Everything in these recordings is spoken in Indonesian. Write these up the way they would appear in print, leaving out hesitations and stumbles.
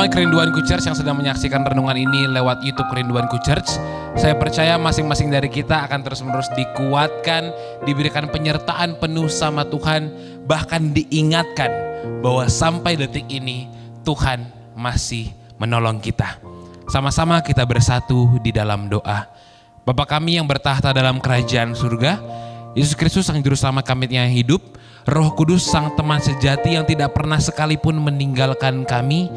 Jemaat Kerinduanku Church yang sedang menyaksikan renungan ini lewat YouTube Kerinduanku Church, saya percaya masing-masing dari kita akan terus-menerus dikuatkan, diberikan penyertaan penuh sama Tuhan, bahkan diingatkan bahwa sampai detik ini Tuhan masih menolong kita. Sama-sama kita bersatu di dalam doa. Bapa kami yang bertahta dalam kerajaan surga, Yesus Kristus Sang Juru Selamat kami yang hidup, Roh Kudus Sang teman sejati yang tidak pernah sekalipun meninggalkan kami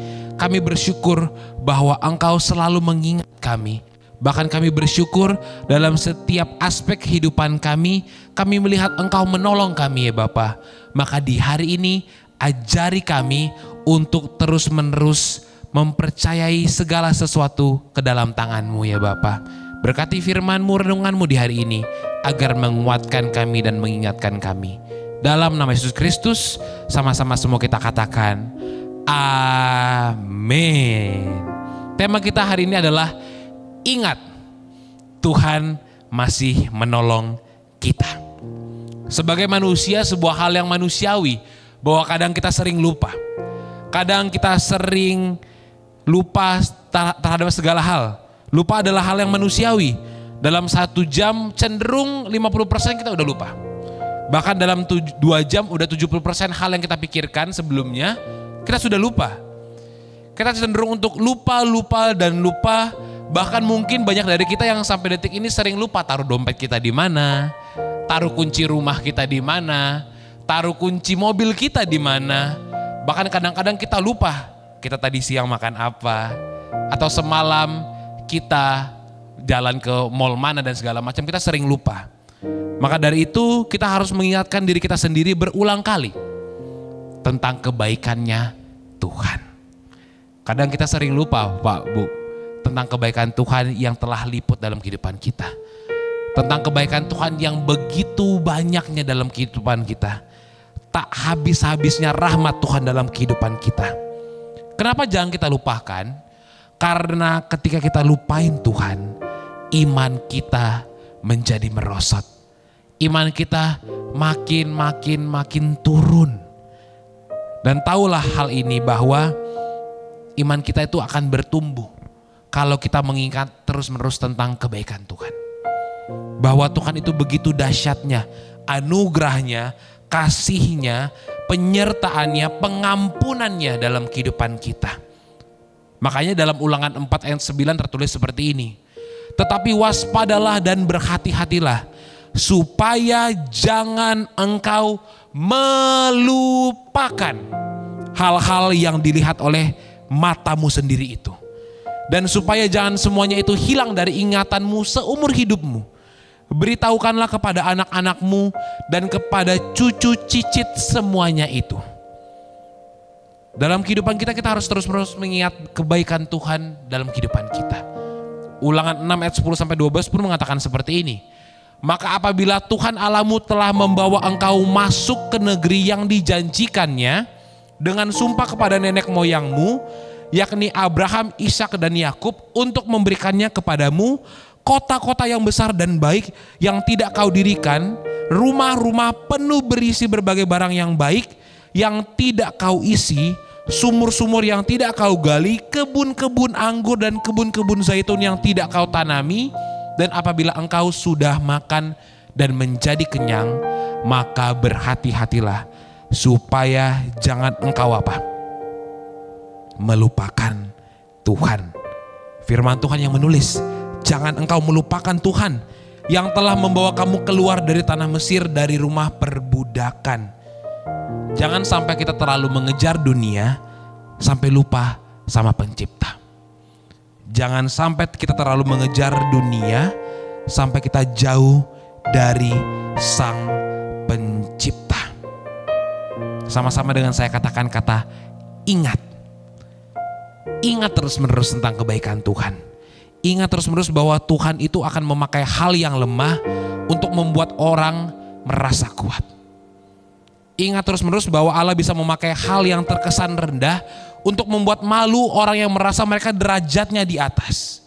bersyukur bahwa Engkau selalu mengingat kami. Bahkan kami bersyukur dalam setiap aspek kehidupan kami melihat Engkau menolong kami ya Bapa. Maka di hari ini ajari kami untuk terus-menerus mempercayai segala sesuatu ke dalam tangan-Mu ya Bapa. Berkati firman-Mu, renungan-Mu di hari ini agar menguatkan kami dan mengingatkan kami. Dalam nama Yesus Kristus, sama-sama semua kita katakan, amin. Tema kita hari ini adalah ingat, Tuhan masih menolong kita. Sebagai manusia, sebuah hal yang manusiawi, bahwa kadang kita sering lupa. Kadang kita sering lupa terhadap segala hal. Lupa adalah hal yang manusiawi. Dalam 1 jam cenderung 50% kita udah lupa. Bahkan dalam 2 jam udah 70% hal yang kita pikirkan sebelumnya kita sudah lupa. Kita cenderung untuk lupa. Bahkan mungkin banyak dari kita yang sampai detik ini sering lupa taruh dompet kita di mana, taruh kunci rumah kita di mana, taruh kunci mobil kita di mana. Bahkan kadang-kadang kita lupa kita tadi siang makan apa, atau semalam kita jalan ke mall mana dan segala macam, kita sering lupa. Maka dari itu kita harus mengingatkan diri kita sendiri berulang kali tentang kebaikannya Tuhan. Kadang kita sering lupa Pak Bu tentang kebaikan Tuhan yang telah liput dalam kehidupan kita. Tentang kebaikan Tuhan yang begitu banyaknya dalam kehidupan kita. Tak habis-habisnya rahmat Tuhan dalam kehidupan kita. Kenapa jangan kita lupakan? Karena ketika kita lupain Tuhan, iman kita menjadi merosot. Iman kita makin turun. Dan tahulah hal ini bahwa iman kita itu akan bertumbuh kalau kita mengingat terus-menerus tentang kebaikan Tuhan. Bahwa Tuhan itu begitu dahsyatnya, anugerahnya, kasihnya, penyertaannya, pengampunannya dalam kehidupan kita. Makanya dalam Ulangan 4 ayat 9 tertulis seperti ini. Tetapi waspadalah dan berhati-hatilah, supaya jangan engkau melupakan hal-hal yang dilihat oleh matamu sendiri itu. Dan supaya jangan semuanya itu hilang dari ingatanmu seumur hidupmu. Beritahukanlah kepada anak-anakmu dan kepada cucu cicit semuanya itu. Dalam kehidupan kita harus terus-menerus mengingat kebaikan Tuhan dalam kehidupan kita. Ulangan 6 ayat 10-12 pun mengatakan seperti ini. Maka apabila Tuhan Allahmu telah membawa engkau masuk ke negeri yang dijanjikannya dengan sumpah kepada nenek moyangmu, yakni Abraham, Ishak dan Yakub, untuk memberikannya kepadamu kota-kota yang besar dan baik yang tidak kau dirikan, rumah-rumah penuh berisi berbagai barang yang baik yang tidak kau isi, sumur-sumur yang tidak kau gali, kebun-kebun anggur dan kebun-kebun zaitun yang tidak kau tanami. Dan apabila engkau sudah makan dan menjadi kenyang, maka berhati-hatilah supaya jangan engkau melupakan Tuhan. Firman Tuhan yang menulis, jangan engkau melupakan Tuhan yang telah membawa kamu keluar dari tanah Mesir, dari rumah perbudakan. Jangan sampai kita terlalu mengejar dunia sampai lupa sama Pencipta. Jangan sampai kita terlalu mengejar dunia sampai kita jauh dari Sang Pencipta. Sama-sama dengan saya katakan kata ingat. Ingat terus-menerus tentang kebaikan Tuhan. Ingat terus-menerus bahwa Tuhan itu akan memakai hal yang lemah untuk membuat orang merasa kuat. Ingat terus-menerus bahwa Allah bisa memakai hal yang terkesan rendah untuk membuat malu orang yang merasa mereka derajatnya di atas.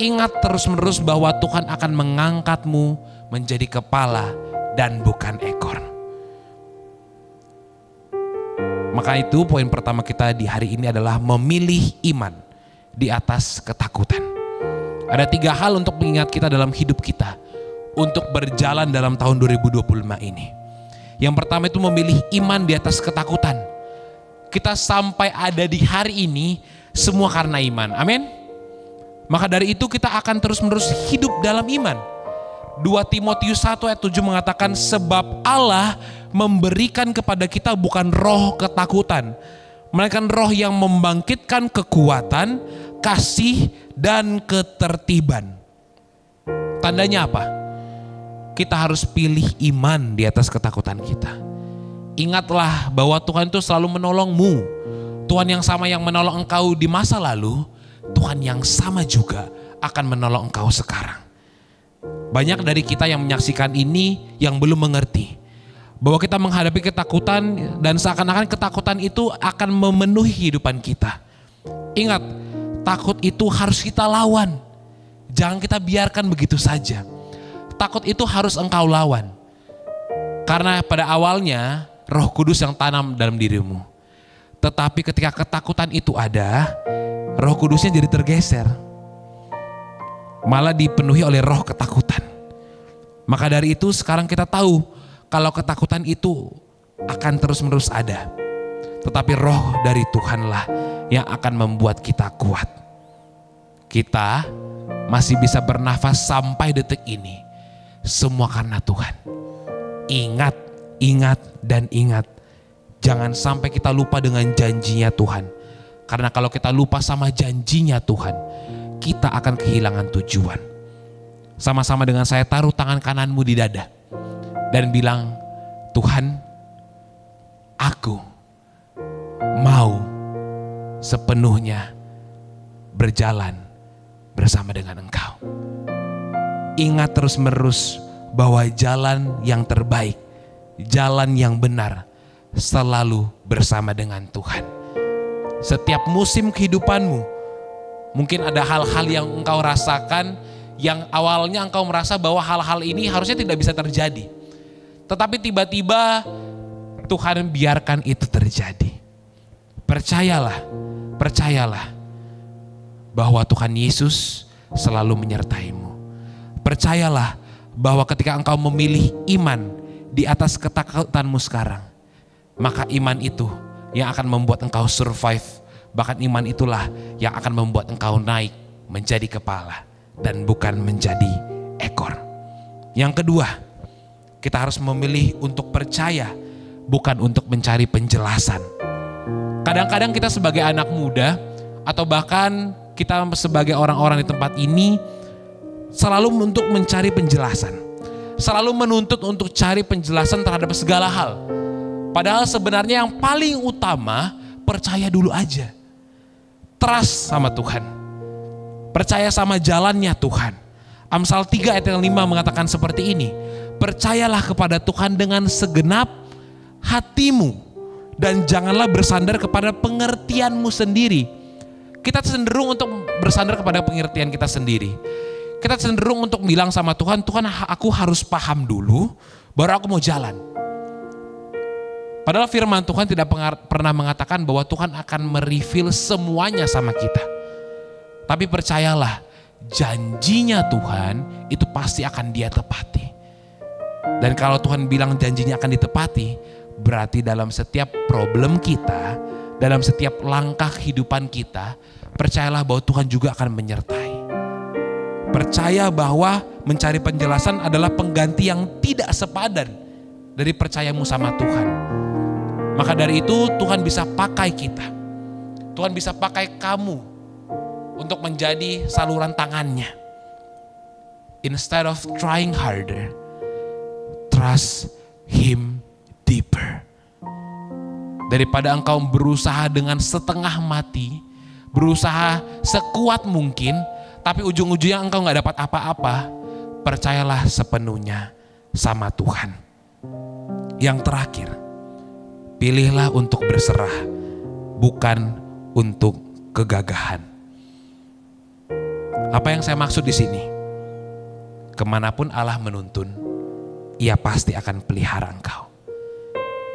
Ingat terus-menerus bahwa Tuhan akan mengangkatmu menjadi kepala dan bukan ekor. Maka itu poin pertama kita di hari ini adalah memilih iman di atas ketakutan. Ada 3 hal untuk mengingat kita dalam hidup kita untuk berjalan dalam tahun 2025 ini. Yang pertama itu memilih iman di atas ketakutan. Kita sampai ada di hari ini semua karena iman. Amin. Maka dari itu kita akan terus-menerus hidup dalam iman. 2 Timotius 1 ayat 7 mengatakan, sebab Allah memberikan kepada kita bukan roh ketakutan, melainkan roh yang membangkitkan kekuatan, kasih, dan ketertiban. Tandanya apa? Kita harus pilih iman di atas ketakutan kita. Ingatlah bahwa Tuhan itu selalu menolongmu. Tuhan yang sama yang menolong engkau di masa lalu, Tuhan yang sama juga akan menolong engkau sekarang. Banyak dari kita yang menyaksikan ini yang belum mengerti bahwa kita menghadapi ketakutan dan seakan-akan ketakutan itu akan memenuhi kehidupan kita. Ingat, takut itu harus kita lawan. Jangan kita biarkan begitu saja. Takut itu harus engkau lawan. Karena pada awalnya Roh Kudus yang tanam dalam dirimu. Tetapi ketika ketakutan itu ada, Roh Kudusnya jadi tergeser. Malah dipenuhi oleh roh ketakutan. Maka dari itu sekarang kita tahu kalau ketakutan itu akan terus-menerus ada. Tetapi roh dari Tuhanlah yang akan membuat kita kuat. Kita masih bisa bernafas sampai detik ini. Semua karena Tuhan. Ingat, ingat, dan ingat. Jangan sampai kita lupa dengan janjinya Tuhan. Karena kalau kita lupa sama janjinya Tuhan, kita akan kehilangan tujuan. Sama-sama dengan saya, taruh tangan kananmu di dada dan bilang, Tuhan, aku mau sepenuhnya berjalan bersama dengan Engkau. Ingat terus-menerus bahwa jalan yang terbaik, jalan yang benar selalu bersama dengan Tuhan. Setiap musim kehidupanmu, mungkin ada hal-hal yang engkau rasakan yang awalnya engkau merasa bahwa hal-hal ini harusnya tidak bisa terjadi. Tetapi tiba-tiba Tuhan biarkan itu terjadi. Percayalah, percayalah bahwa Tuhan Yesus selalu menyertaimu. Percayalah bahwa ketika engkau memilih iman di atas ketakutanmu sekarang, maka iman itu yang akan membuat engkau survive. Bahkan iman itulah yang akan membuat engkau naik menjadi kepala dan bukan menjadi ekor. Yang kedua, kita harus memilih untuk percaya, bukan untuk mencari penjelasan. Kadang-kadang kita sebagai anak muda atau bahkan kita sebagai orang-orang di tempat ini selalu untuk mencari penjelasan. Selalu menuntut untuk cari penjelasan terhadap segala hal. Padahal sebenarnya yang paling utama, percaya dulu aja. Trust sama Tuhan. Percaya sama jalannya Tuhan. Amsal 3 ayat 5 mengatakan seperti ini. Percayalah kepada Tuhan dengan segenap hatimu. Dan janganlah bersandar kepada pengertianmu sendiri. Kita cenderung untuk bersandar kepada pengertian kita sendiri. Kita cenderung untuk bilang sama Tuhan, Tuhan aku harus paham dulu, baru aku mau jalan. Padahal firman Tuhan tidak pernah mengatakan bahwa Tuhan akan mereveal semuanya sama kita. Tapi percayalah, janjinya Tuhan itu pasti akan Dia tepati. Dan kalau Tuhan bilang janjinya akan ditepati, berarti dalam setiap problem kita, dalam setiap langkah kehidupan kita, percayalah bahwa Tuhan juga akan menyertai. Percaya bahwa mencari penjelasan adalah pengganti yang tidak sepadan dari percayamu sama Tuhan. Maka dari itu Tuhan bisa pakai kita. Tuhan bisa pakai kamu untuk menjadi saluran tangannya. Instead of trying harder, trust Him deeper. Daripada engkau berusaha dengan setengah mati, berusaha sekuat mungkin, tapi ujung-ujungnya engkau gak dapat apa-apa, percayalah sepenuhnya sama Tuhan. Yang terakhir, pilihlah untuk berserah, bukan untuk kegagahan. Apa yang saya maksud di sini? Kemanapun Allah menuntun, Ia pasti akan pelihara engkau.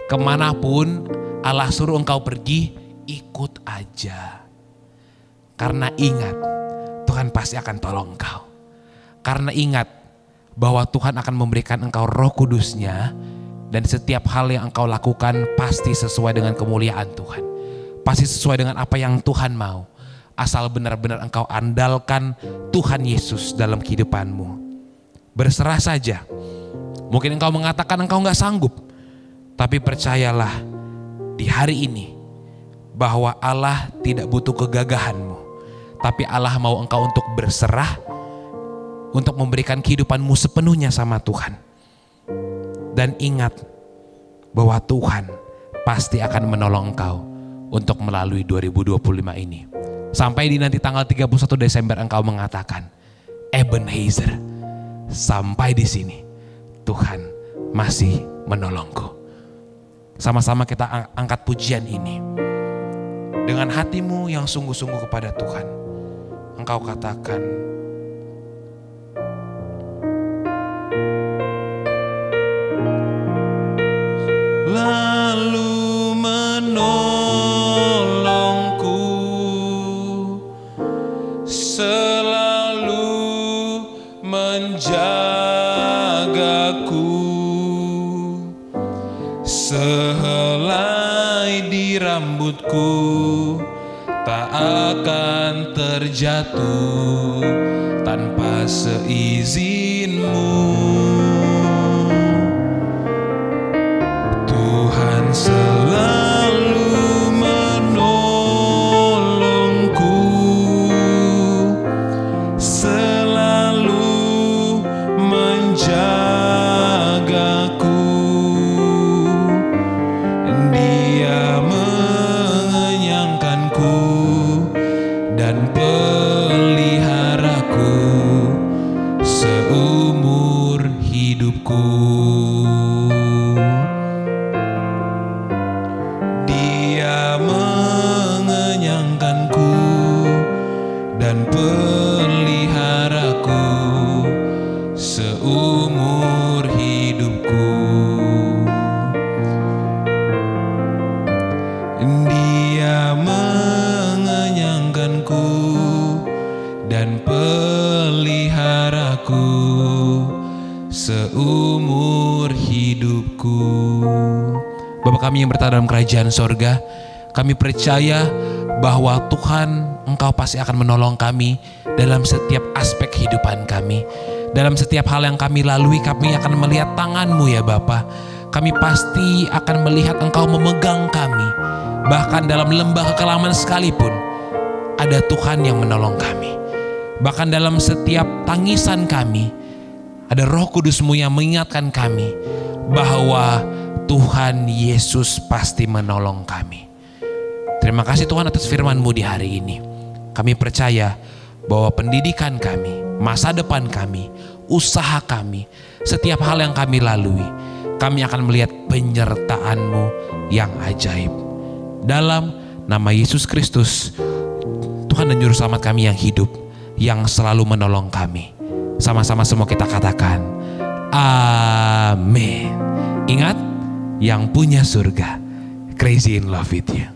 Kemanapun Allah suruh engkau pergi, ikut aja. Karena ingat, Tuhan pasti akan tolong engkau. Karena ingat bahwa Tuhan akan memberikan engkau Roh Kudus-Nya, dan setiap hal yang engkau lakukan pasti sesuai dengan kemuliaan Tuhan. Pasti sesuai dengan apa yang Tuhan mau. Asal benar-benar engkau andalkan Tuhan Yesus dalam kehidupanmu. Berserah saja. Mungkin engkau mengatakan engkau gak sanggup. Tapi percayalah di hari ini bahwa Allah tidak butuh kegagahanmu. Tapi Allah mau engkau untuk berserah, untuk memberikan kehidupanmu sepenuhnya sama Tuhan. Dan ingat bahwa Tuhan pasti akan menolong engkau untuk melalui 2025 ini. Sampai di nanti tanggal 31 Desember engkau mengatakan, Ebenezer, sampai di sini Tuhan masih menolongku. Sama-sama kita angkat pujian ini. Dengan hatimu yang sungguh-sungguh kepada Tuhan, engkau katakan, lalu menolongku, selalu menjagaku, sehelai di rambutku tak akan terjatuh tanpa seizinmu. Tuhan selalu menolongku, selalu menjagaku. Dia mengenyangkanku dan peliharaku seumur hidupku. Dia mengenyangkanku dan peliharaku seumur hidupku. Dia mengenyangkanku dan peliharaku seumur hidupku. Bapa kami yang berada dalam kerajaan sorga, kami percaya bahwa Tuhan, Engkau pasti akan menolong kami dalam setiap aspek kehidupan kami. Dalam setiap hal yang kami lalui, kami akan melihat tangan-Mu ya Bapa. Kami pasti akan melihat Engkau memegang kami. Bahkan dalam lembah kekelaman sekalipun, ada Tuhan yang menolong kami. Bahkan dalam setiap tangisan kami, ada Roh Kudus-Mu yang mengingatkan kami bahwa Tuhan Yesus pasti menolong kami. Terima kasih Tuhan atas firman-Mu di hari ini. Kami percaya bahwa pendidikan kami, masa depan kami, usaha kami, setiap hal yang kami lalui, kami akan melihat penyertaan-Mu yang ajaib. Dalam nama Yesus Kristus, Tuhan dan Juru Selamat kami yang hidup, yang selalu menolong kami. Sama-sama semua kita katakan, amin. Ingat, yang punya surga, crazy in love with you.